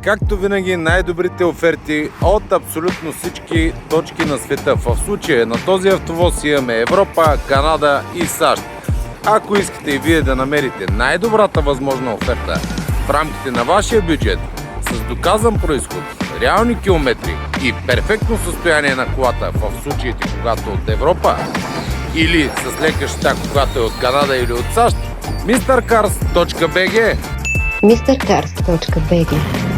Както винаги, най-добрите оферти от абсолютно всички точки на света. В случая на този автовоз имаме Европа, Канада и САЩ. Ако искате и вие да намерите най-добрата възможна оферта в рамките на вашия бюджет, с доказан произход, реални километри и перфектно състояние на колата в случаите, когато от Европа, или с лека щета, когато е от Канада или от САЩ, mrcars.bg. mrcars.bg